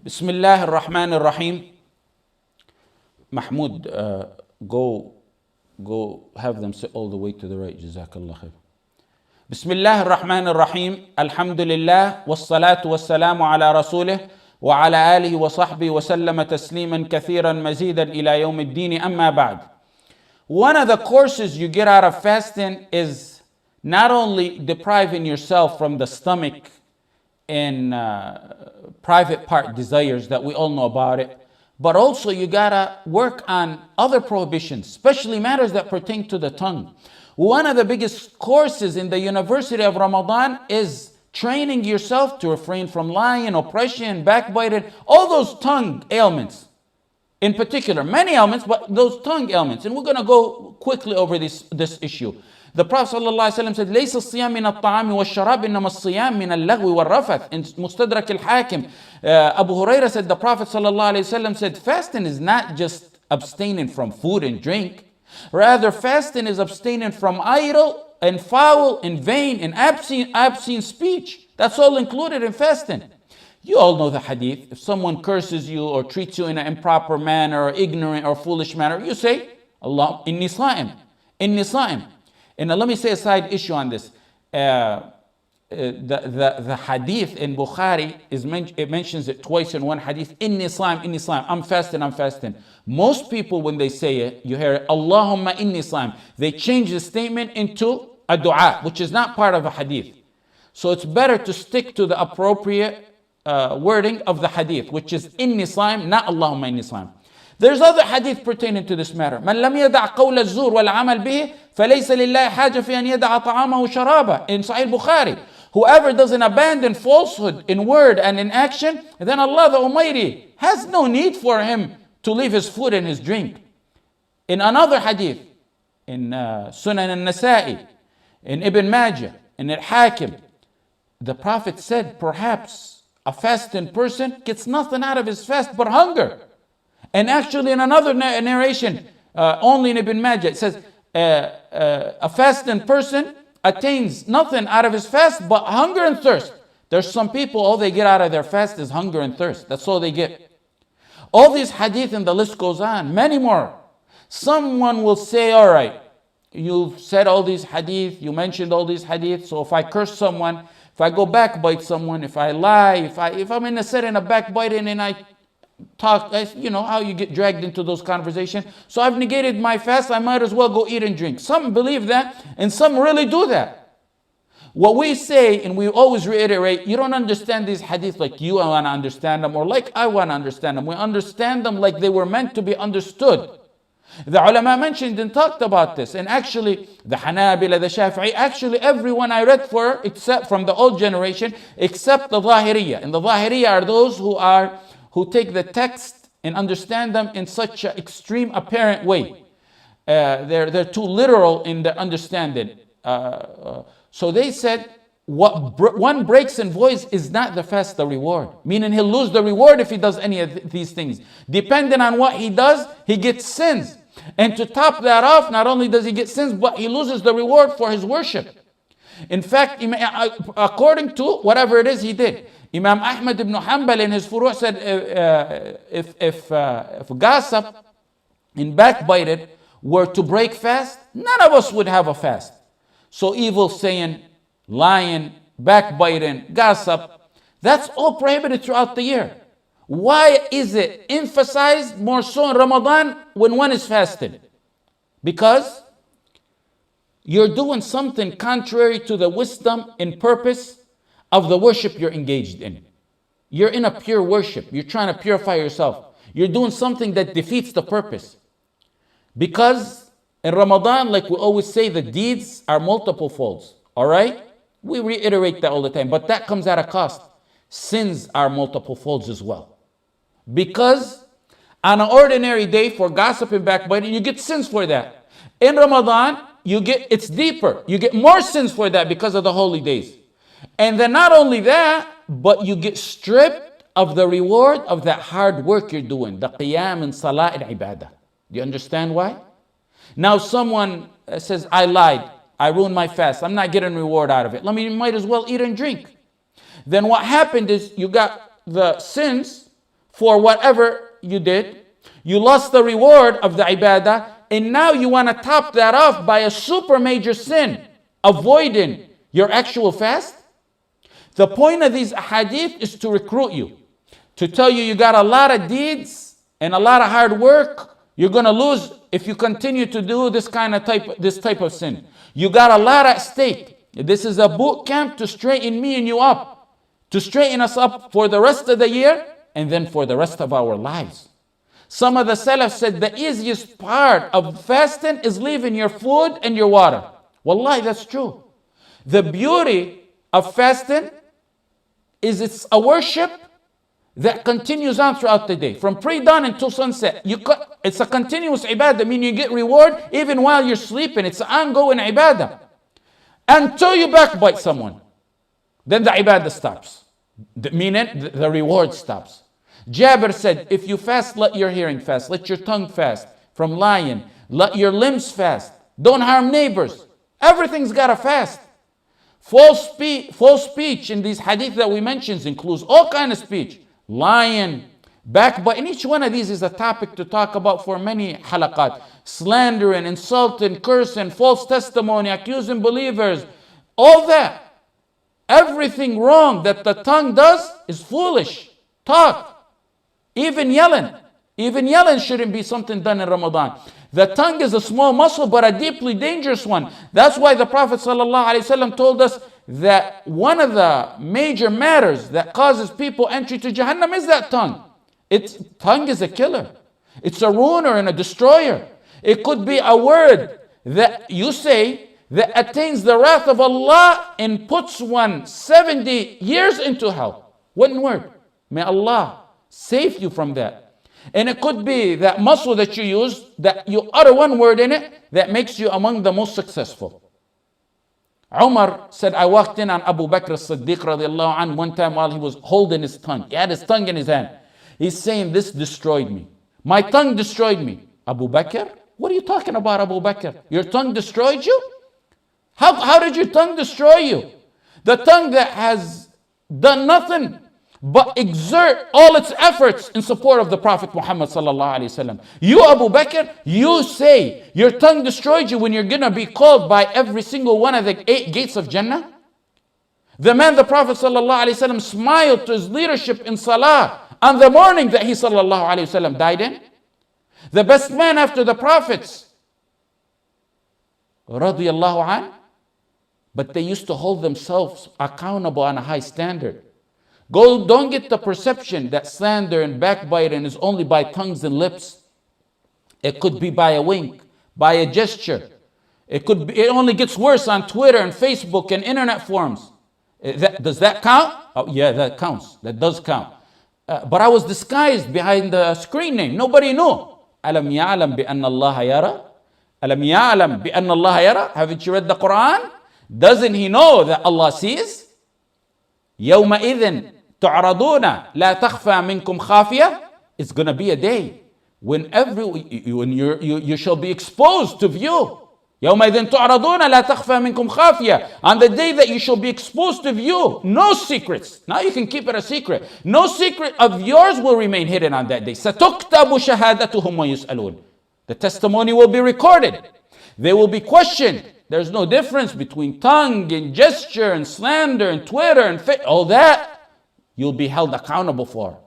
Bismillah ar-Rahman ar-Rahim. Mahmoud, go have them sit all the way to the right. Jazakallah khair. Bismillah ar-Rahman ar-Rahim. Alhamdulillah. Wassalatu wassalamu ala rasulih. Wa ala alihi wa sahbihi wa sallama tasliman kathiran mazidan ila yawm ad-din amma ba'd. One of the courses you get out of fasting is not only depriving yourself from the stomach and private part desires that we all know about it, but also you gotta work on other prohibitions, especially matters that pertain to the tongue. One of the biggest courses in the University of Ramadan is training yourself to refrain from lying, oppression, backbiting, all those tongue ailments. In particular, many ailments, but those tongue ailments. And we're going to go quickly over this issue. The Prophet ﷺ said, لَيْسَ الصِّيَامِ مِنَ الطَّعَامِ وَالشَّرَابِ إِنَّمَا الصِّيَامِ مِنَ اللَّغْوِ وَالرَّفَثِ. In Mustadrak al-Hakim, Abu Hurairah said, the Prophet ﷺ said, fasting is not just abstaining from food and drink. Rather, fasting is abstaining from idle and foul and vain and obscene speech. That's all included in fasting. You all know the hadith. If someone curses you or treats you in an improper manner or ignorant or foolish manner, you say, Allah, inni sa'im, inni sa'im. And let me say a side issue on this. The hadith in Bukhari, it mentions it twice in one hadith, inni sa'im, inni sa'im, I'm fasting, I'm fasting. Most people, when they say it, you hear it, Allahumma inni sa'im. They change the statement into a dua, which is not part of a hadith. So it's better to stick to the appropriate wording of the hadith, which is inni sa'im, not Allahumma inni sa'im. There's other hadith pertaining to this matter. من لم يدع قول الزور والعمل به فليس لله حاجة في أن يدع طعامه وشرابه. In Sahih Bukhari, whoever doesn't abandon falsehood in word and in action, then Allah the Almighty has no need for him to leave his food and his drink. In another hadith, in Sunan al-Nasa'i, in Ibn Majah, in al-Hakim, the Prophet said, perhaps a fasting person gets nothing out of his fast but hunger. And actually in another narration, only in Ibn Majah, it says, a fasting person attains nothing out of his fast but hunger and thirst. There's some people, all they get out of their fast is hunger and thirst. That's all they get. All these hadith, and the list goes on, many more. Someone will say, all right, you've said all these hadith, you mentioned all these hadith, so if I curse someone, if I go backbite someone, if I lie, if I'm in a setting of backbiting and I talk, you know how you get dragged into those conversations. So I've negated my fast, I might as well go eat and drink. Some believe that, and some really do that. What we say, and we always reiterate, you don't understand these hadith like you want to understand them, or like I want to understand them. We understand them like they were meant to be understood. The ulama mentioned and talked about this, and actually the Hanabila, the Shafi'i, actually everyone I read for, except from the old generation, except the Zahiriyya. And the Zahiriyya are those who take the text and understand them in such an extreme apparent way. They're too literal in their understanding. So they said, what one breaks and voids is not the fast the reward. Meaning he'll lose the reward if he does any of these things. Depending on what he does, he gets sins. And to top that off, not only does he get sins, but he loses the reward for his worship. In fact, according to whatever it is he did, Imam Ahmad ibn Hanbal in his Furu' said, if gossip and backbited were to break fast, none of us would have a fast. So evil saying, lying, backbiting, gossip, that's all prohibited throughout the year. Why is it emphasized more so in Ramadan when one is fasted? Because you're doing something contrary to the wisdom and purpose of the worship you're engaged in. You're in a pure worship. You're trying to purify yourself. You're doing something that defeats the purpose. Because in Ramadan, like we always say, the deeds are multiple folds. All right? We reiterate that all the time. But that comes at a cost. Sins are multiple folds as well. Because on an ordinary day for gossip and backbiting, you get sins for that. In Ramadan, it's deeper. You get more sins for that because of the holy days. And then not only that, but you get stripped of the reward of that hard work you're doing, the qiyam and salah and ibadah. Do you understand why? Now someone says, I lied, I ruined my fast, I'm not getting reward out of it. Might as well eat and drink. Then what happened is you got the sins, for whatever you did. You lost the reward of the ibadah, and now you want to top that off by a super major sin, avoiding your actual fast. The point of these hadith is to recruit you, to tell you got a lot of deeds and a lot of hard work you're going to lose if you continue to do this type of sin. You got a lot at stake. This is a boot camp to straighten me and you up, to straighten us up for the rest of the year and then for the rest of our lives. Some of the Salaf said the easiest part of fasting is leaving your food and your water. Wallahi, that's true. The beauty of fasting is it's a worship that continues on throughout the day. From pre-dawn until sunset. It's a continuous ibadah, meaning you get reward even while you're sleeping. It's an ongoing ibadah. Until you backbite someone. Then the ibadah stops. Meaning the reward stops. Jabir said, if you fast, let your hearing fast. Let your tongue fast from lying. Let your limbs fast. Don't harm neighbors. Everything's got to fast. False speech in these hadith that we mentioned includes all kind of speech. Lying, backbiting. And each one of these is a topic to talk about for many halaqat. Slandering, insulting, cursing, false testimony, accusing believers. All that. Everything wrong that the tongue does is foolish. Talk. Even yelling. Even yelling shouldn't be something done in Ramadan. The tongue is a small muscle but a deeply dangerous one. That's why the Prophet ﷺ told us that one of the major matters that causes people entry to Jahannam is that tongue. Tongue is a killer. It's a ruiner and a destroyer. It could be a word that you say that attains the wrath of Allah and puts one 70 years into hell. One word. May Allah save you from that. And it could be that muscle that you use, that you utter one word in it, that makes you among the most successful. Umar said, I walked in on Abu Bakr as-Siddiq radiallahu anh one time while he was holding his tongue. He had his tongue in his hand. He's saying, this destroyed me. My tongue destroyed me. Abu Bakr? What are you talking about, Abu Bakr? Your tongue destroyed you? How did your tongue destroy you? The tongue that has done nothing but exert all its efforts in support of the Prophet Muhammad sallallahu alaihi wasallam. You, Abu Bakr, you say your tongue destroyed you when you're going to be called by every single one of the 8 gates of Jannah? The man the Prophet sallallahu alaihi wasallam smiled to his leadership in salah on the morning that he sallallahu alaihi wasallam died in. The best man after the prophets, radiyallahu anh, but they used to hold themselves accountable on a high standard. Don't get the perception that slander and backbiting is only by tongues and lips. It could be by a wink, by a gesture. It only gets worse on Twitter and Facebook and internet forums. Does that count? Oh yeah, that counts. That does count. But I was disguised behind the screen name. Nobody knew. Alam ya'lam bi anna Allah yara? Alam ya'lam bi anna Allah yara? Haven't you read the Quran? Doesn't he know that Allah sees? يومئذ تعرضون لا تخفى منكم خافية. It's going to be a day when you shall be exposed to view. يومئذ تعرضون لا تخفى منكم خافية. On the day that you shall be exposed to view, no secrets. Now you can keep it a secret. No secret of yours will remain hidden on that day. ستكتب شهادتهم ويسألون. The testimony will be recorded. They will be questioned. There's no difference between tongue and gesture and slander and Twitter and all that. You'll be held accountable for.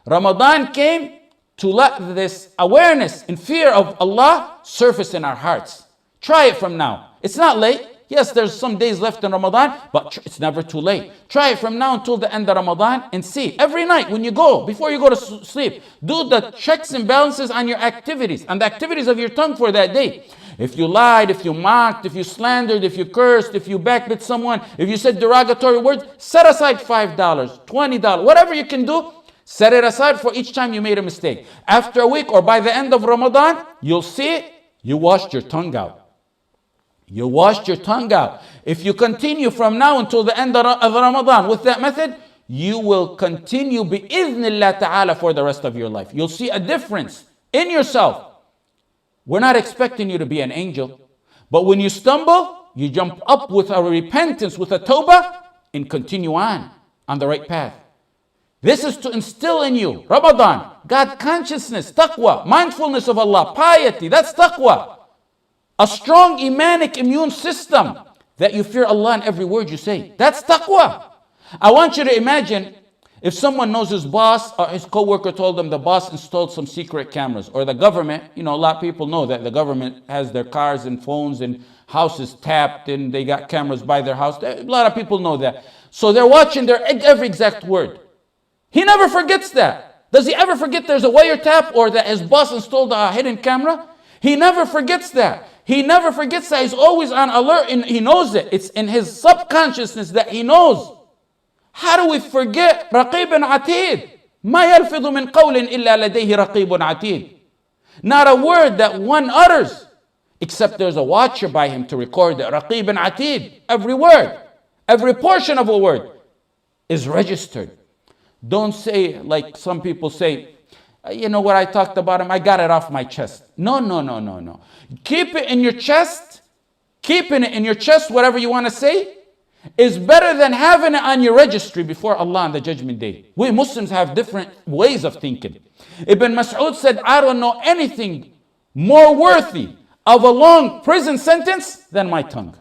Ramadan came to let this awareness and fear of Allah surface in our hearts. Try it from now. It's not late. Yes, there's some days left in Ramadan, but it's never too late. Try it from now until the end of Ramadan and see. Every night when you go, before you go to sleep, do the checks and balances on your activities, and the activities of your tongue for that day. If you lied, if you mocked, if you slandered, if you cursed, if you backbit someone, if you said derogatory words, set aside $5, $20, whatever you can do, set it aside for each time you made a mistake. After a week or by the end of Ramadan, you'll see it, you washed your tongue out. You washed your tongue out. If you continue from now until the end of Ramadan with that method, you will continue bi-idhnillah ta'ala for the rest of your life. You'll see a difference in yourself. We're not expecting you to be an angel. But when you stumble, you jump up with a repentance, with a tawbah, and continue on the right path. This is to instill in you, Ramadan, God consciousness, taqwa, mindfulness of Allah, piety, that's taqwa. A strong imanic immune system that you fear Allah in every word you say. That's taqwa. I want you to imagine if someone knows his boss or his co-worker told them the boss installed some secret cameras, or the government, a lot of people know that the government has their cars and phones and houses tapped and they got cameras by their house. A lot of people know that. So they're watching their every exact word. He never forgets that. Does he ever forget there's a wiretap or that his boss installed a hidden camera? He never forgets that. He never forgets that. He's always on alert and he knows it. It's in his subconsciousness that he knows. How do we forget رقيب عتيد? ما يلفظ من قول إلا لديه رقيب عتيد. Not a word that one utters except there's a watcher by him to record it. رقيب عتيد. Every word, every portion of a word is registered. Don't say like some people say, what I talked about him, I got it off my chest. No. Keep it in your chest. Keeping it in your chest, whatever you want to say, is better than having it on your registry before Allah on the judgment day. We Muslims have different ways of thinking. Ibn Mas'ud said, I don't know anything more worthy of a long prison sentence than my tongue.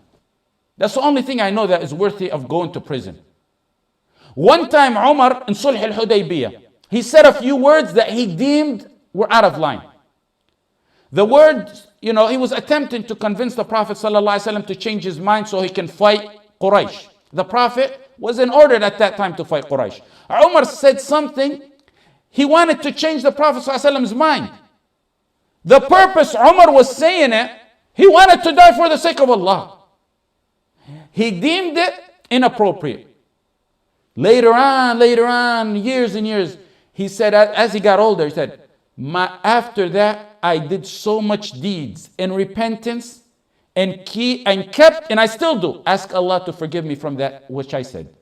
That's the only thing I know that is worthy of going to prison. One time Umar in Sulh al-Hudaybiyah, he said a few words that he deemed were out of line. The words, he was attempting to convince the Prophet ﷺ to change his mind so he can fight Quraysh. The Prophet was in order at that time to fight Quraysh. Umar said something, he wanted to change the Prophet ﷺ's mind. The purpose Umar was saying it, he wanted to die for the sake of Allah. He deemed it inappropriate. Later on, years and years, he said, as he got older, he said, after that, I did so much deeds in repentance and kept, and I still do, ask Allah to forgive me from that which I said.